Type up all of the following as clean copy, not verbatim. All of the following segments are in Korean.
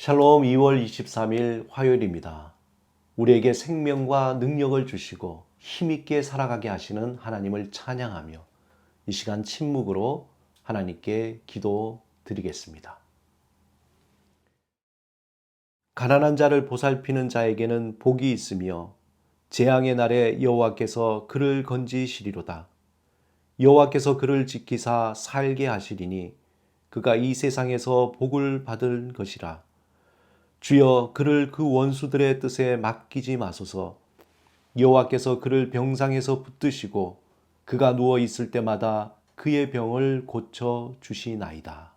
샬롬 2월 23일 화요일입니다. 우리에게 생명과 능력을 주시고 힘있게 살아가게 하시는 하나님을 찬양하며 이 시간 침묵으로 하나님께 기도 드리겠습니다. 가난한 자를 보살피는 자에게는 복이 있으며 재앙의 날에 여호와께서 그를 건지시리로다. 여호와께서 그를 지키사 살게 하시리니 그가 이 세상에서 복을 받을 것이라. 주여 그를 그 원수들의 뜻에 맡기지 마소서. 여호와께서 그를 병상에서 붙드시고 그가 누워 있을 때마다 그의 병을 고쳐 주시나이다.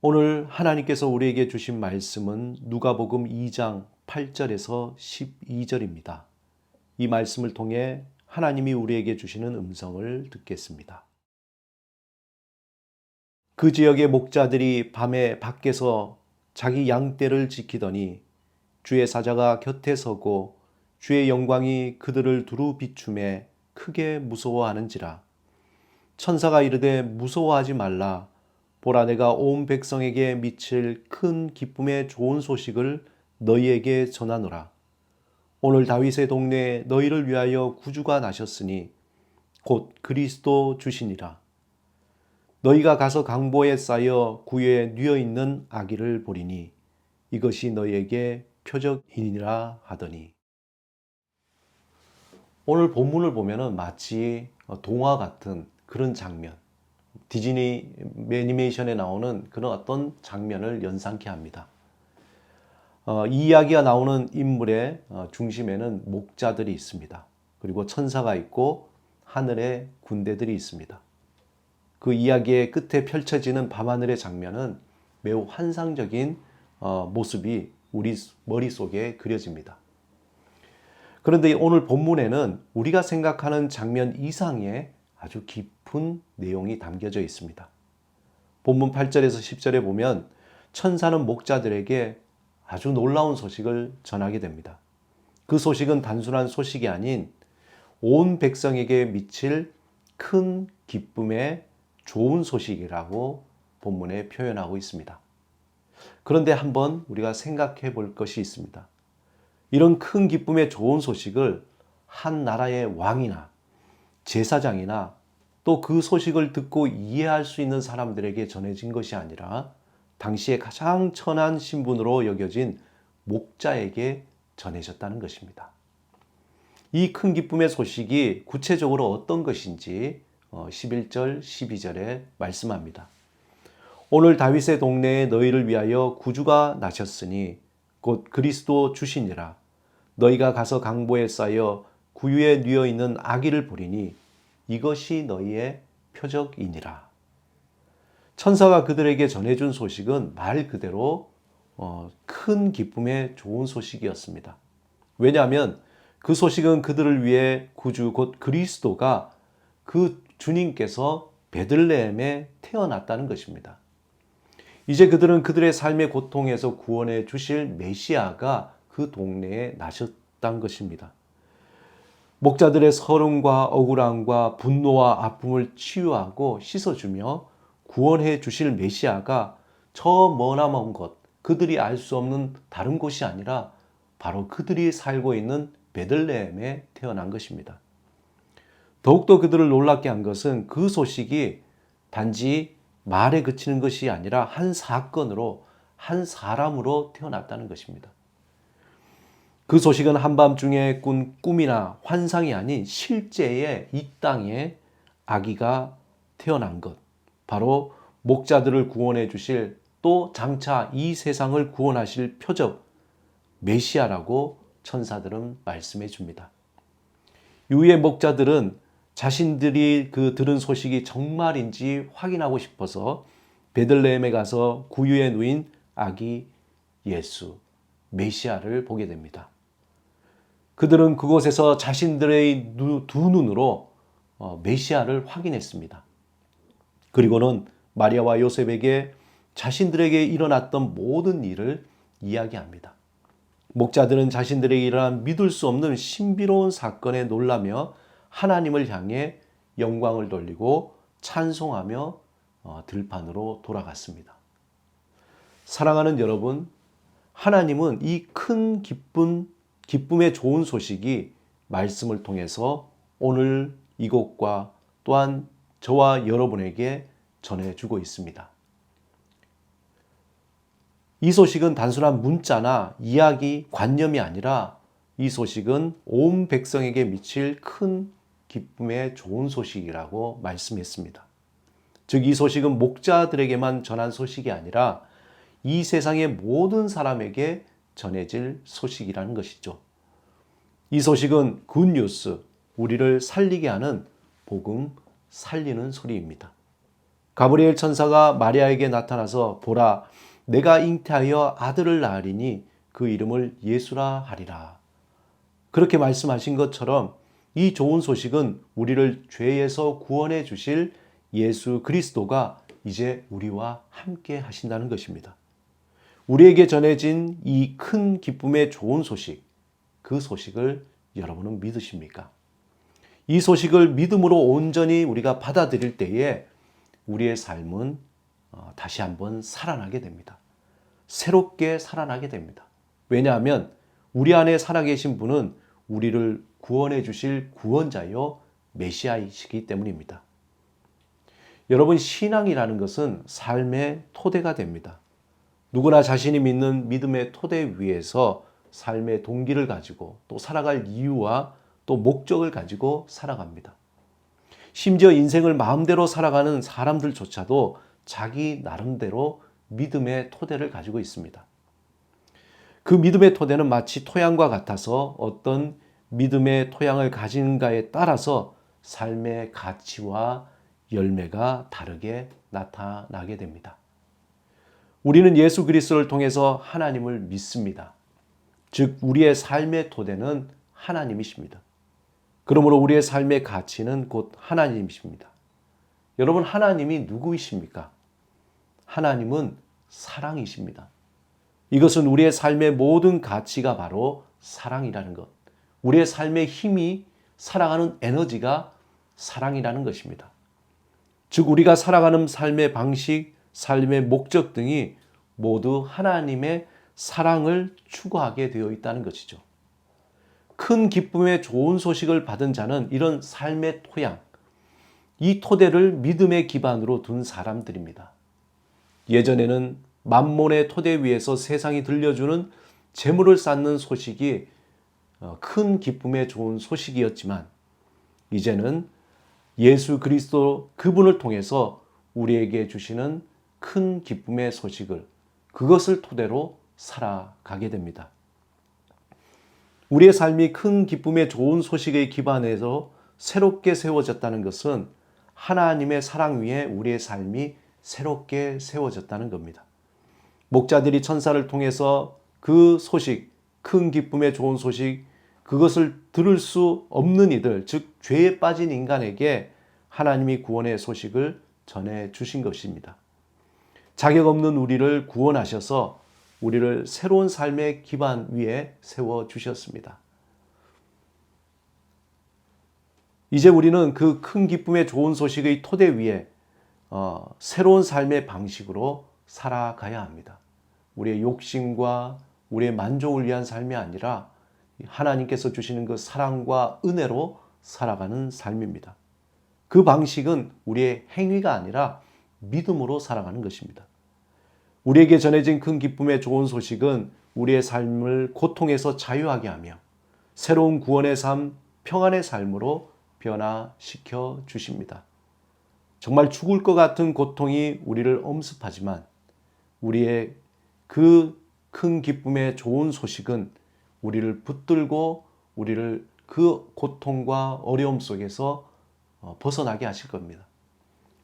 오늘 하나님께서 우리에게 주신 말씀은 누가복음 2장 8절에서 12절입니다. 이 말씀을 통해 하나님이 우리에게 주시는 음성을 듣겠습니다. 그 지역의 목자들이 밤에 밖에서 자기 양떼를 지키더니 주의 사자가 곁에 서고 주의 영광이 그들을 두루 비추매 크게 무서워하는지라. 천사가 이르되 무서워하지 말라. 보라, 내가 온 백성에게 미칠 큰 기쁨의 좋은 소식을 너희에게 전하노라. 오늘 다윗의 동네에 너희를 위하여 구주가 나셨으니 곧 그리스도 주시니라. 너희가 가서 강보에 쌓여 구유에 뉘어 있는 아기를 보리니 이것이 너희에게 표적이니라 하더니. 오늘 본문을 보면은 마치 동화 같은 그런 장면, 디즈니 애니메이션에 나오는 그런 어떤 장면을 연상케 합니다. 이 이야기가 나오는 인물의 중심에는 목자들이 있습니다. 그리고 천사가 있고 하늘의 군대들이 있습니다. 그 이야기의 끝에 펼쳐지는 밤하늘의 장면은 매우 환상적인 모습이 우리 머릿속에 그려집니다. 그런데 오늘 본문에는 우리가 생각하는 장면 이상의 아주 깊은 내용이 담겨져 있습니다. 본문 8절에서 10절에 보면 천사는 목자들에게 아주 놀라운 소식을 전하게 됩니다. 그 소식은 단순한 소식이 아닌 온 백성에게 미칠 큰 기쁨의 좋은 소식이라고 본문에 표현하고 있습니다. 그런데 한번 우리가 생각해 볼 것이 있습니다. 이런 큰 기쁨의 좋은 소식을 한 나라의 왕이나 제사장이나 또 그 소식을 듣고 이해할 수 있는 사람들에게 전해진 것이 아니라 당시에 가장 천한 신분으로 여겨진 목자에게 전해졌다는 것입니다. 이 큰 기쁨의 소식이 구체적으로 어떤 것인지 11절, 12절에 말씀합니다. 오늘 다윗의 동네에 너희를 위하여 구주가 나셨으니 곧 그리스도 주시니라. 너희가 가서 강보에 쌓여 구유에 뉘어 있는 아기를 보리니 이것이 너희의 표적이니라. 천사가 그들에게 전해준 소식은 말 그대로 큰 기쁨의 좋은 소식이었습니다. 왜냐하면 그 소식은 그들을 위해 구주 곧 그리스도가 그 주님께서 베들레헴에 태어났다는 것입니다. 이제 그들은 그들의 삶의 고통에서 구원해 주실 메시아가 그 동네에 나셨다는 것입니다. 목자들의 서름과 억울함과 분노와 아픔을 치유하고 씻어주며 구원해 주실 메시아가 저 머나먼 곳, 그들이 알 수 없는 다른 곳이 아니라 바로 그들이 살고 있는 베들레헴에 태어난 것입니다. 더욱더 그들을 놀랍게 한 것은 그 소식이 단지 말에 그치는 것이 아니라 한 사건으로, 한 사람으로 태어났다는 것입니다. 그 소식은 한밤중에 꾼 꿈이나 환상이 아닌 실제의 이 땅에 아기가 태어난 것, 바로 목자들을 구원해 주실, 또 장차 이 세상을 구원하실 표적 메시아라고 천사들은 말씀해 줍니다. 이후에 목자들은 자신들이 들은 소식이 정말인지 확인하고 싶어서 베들레헴에 가서 구유에 누인 아기 예수, 메시아를 보게 됩니다. 그들은 그곳에서 자신들의 두 눈으로 메시아를 확인했습니다. 그리고는 마리아와 요셉에게 자신들에게 일어났던 모든 일을 이야기합니다. 목자들은 자신들에게 일어난 믿을 수 없는 신비로운 사건에 놀라며 하나님을 향해 영광을 돌리고 찬송하며 들판으로 돌아갔습니다. 사랑하는 여러분, 하나님은 이 큰 기쁨의 좋은 소식이 말씀을 통해서 오늘 이곳과 또한 저와 여러분에게 전해주고 있습니다. 이 소식은 단순한 문자나 이야기, 관념이 아니라 이 소식은 온 백성에게 미칠 큰 기쁨의 좋은 소식이라고 말씀했습니다. 즉, 이 소식은 목자들에게만 전한 소식이 아니라 이 세상의 모든 사람에게 전해질 소식이라는 것이죠. 이 소식은 굿뉴스, 우리를 살리게 하는 복음, 살리는 소리입니다. 가브리엘 천사가 마리아에게 나타나서 보라, 내가 잉태하여 아들을 낳으리니 그 이름을 예수라 하리라. 그렇게 말씀하신 것처럼 이 좋은 소식은 우리를 죄에서 구원해 주실 예수 그리스도가 이제 우리와 함께 하신다는 것입니다. 우리에게 전해진 이 큰 기쁨의 좋은 소식, 그 소식을 여러분은 믿으십니까? 이 소식을 믿음으로 온전히 우리가 받아들일 때에 우리의 삶은 다시 한번 살아나게 됩니다. 새롭게 살아나게 됩니다. 왜냐하면 우리 안에 살아계신 분은 우리를 구원해 주실 구원자요 메시아이시기 때문입니다. 여러분, 신앙이라는 것은 삶의 토대가 됩니다. 누구나 자신이 믿는 믿음의 토대 위에서 삶의 동기를 가지고 또 살아갈 이유와 또 목적을 가지고 살아갑니다. 심지어 인생을 마음대로 살아가는 사람들조차도 자기 나름대로 믿음의 토대를 가지고 있습니다. 그 믿음의 토대는 마치 토양과 같아서 어떤 믿음의 토양을 가진가에 따라서 삶의 가치와 열매가 다르게 나타나게 됩니다. 우리는 예수 그리스도를 통해서 하나님을 믿습니다. 즉, 우리의 삶의 토대는 하나님이십니다. 그러므로 우리의 삶의 가치는 곧 하나님이십니다. 여러분, 하나님이 누구이십니까? 하나님은 사랑이십니다. 이것은 우리의 삶의 모든 가치가 바로 사랑이라는 것. 우리의 삶의 힘이, 살아가는 에너지가 사랑이라는 것입니다. 즉, 우리가 살아가는 삶의 방식, 삶의 목적 등이 모두 하나님의 사랑을 추구하게 되어 있다는 것이죠. 큰 기쁨의 좋은 소식을 받은 자는 이런 삶의 토양, 이 토대를 믿음의 기반으로 둔 사람들입니다. 예전에는 만몬의 토대 위에서 세상이 들려주는 재물을 쌓는 소식이 큰 기쁨의 좋은 소식이었지만 이제는 예수 그리스도 그분을 통해서 우리에게 주시는 큰 기쁨의 소식을, 그것을 토대로 살아가게 됩니다. 우리의 삶이 큰 기쁨의 좋은 소식의 기반에서 새롭게 세워졌다는 것은 하나님의 사랑 위에 우리의 삶이 새롭게 세워졌다는 겁니다. 목자들이 천사를 통해서 그 소식, 큰 기쁨의 좋은 소식, 그것을 들을 수 없는 이들, 즉 죄에 빠진 인간에게 하나님이 구원의 소식을 전해 주신 것입니다. 자격 없는 우리를 구원하셔서 우리를 새로운 삶의 기반 위에 세워 주셨습니다. 이제 우리는 그 큰 기쁨의 좋은 소식의 토대 위에 새로운 삶의 방식으로 살아가야 합니다. 우리의 욕심과 우리의 만족을 위한 삶이 아니라 하나님께서 주시는 그 사랑과 은혜로 살아가는 삶입니다. 그 방식은 우리의 행위가 아니라 믿음으로 살아가는 것입니다. 우리에게 전해진 큰 기쁨의 좋은 소식은 우리의 삶을 고통에서 자유하게 하며 새로운 구원의 삶, 평안의 삶으로 변화시켜 주십니다. 정말 죽을 것 같은 고통이 우리를 엄습하지만 우리의 그 큰 기쁨의 좋은 소식은 우리를 붙들고 우리를 그 고통과 어려움 속에서 벗어나게 하실 겁니다.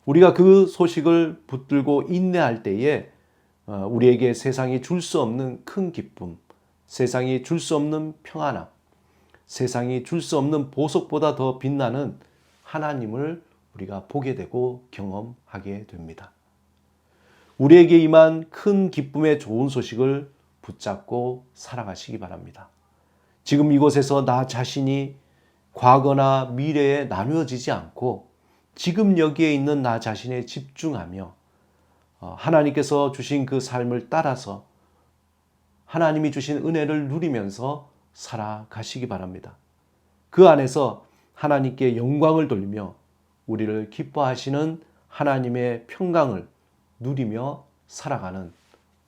우리가 그 소식을 붙들고 인내할 때에 우리에게 세상이 줄 수 없는 큰 기쁨, 세상이 줄 수 없는 평안함, 세상이 줄 수 없는 보석보다 더 빛나는 하나님을 우리가 보게 되고 경험하게 됩니다. 우리에게 임한 큰 기쁨의 좋은 소식을 붙잡고 살아가시기 바랍니다. 지금 이곳에서 나 자신이 과거나 미래에 나누어지지 않고 지금 여기에 있는 나 자신에 집중하며 하나님께서 주신 그 삶을 따라서 하나님이 주신 은혜를 누리면서 살아가시기 바랍니다. 그 안에서 하나님께 영광을 돌리며 우리를 기뻐하시는 하나님의 평강을 누리며 살아가는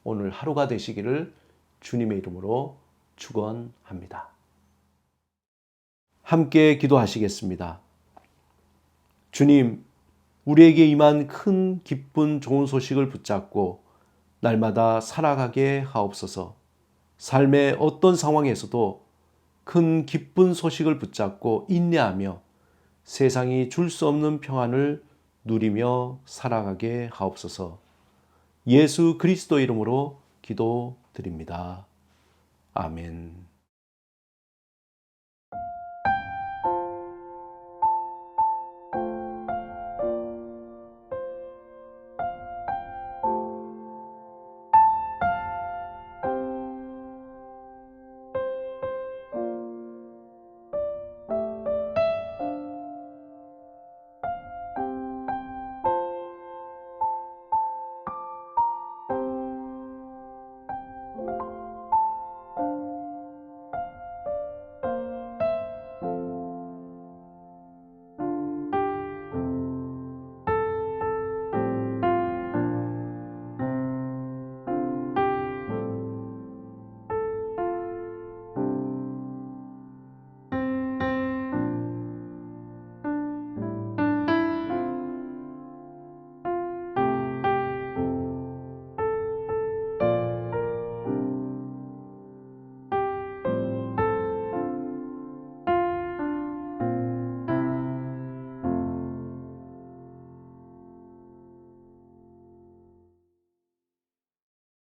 오늘 하루가 되시기를 주님의 이름으로 축원합니다. 함께 기도하시겠습니다. 주님, 우리에게 임한 큰 기쁜 좋은 소식을 붙잡고 날마다 살아가게 하옵소서. 삶의 어떤 상황에서도 큰 기쁜 소식을 붙잡고 인내하며 세상이 줄 수 없는 평안을 누리며 살아가게 하옵소서. 예수 그리스도 이름으로 기도드립니다. 아멘.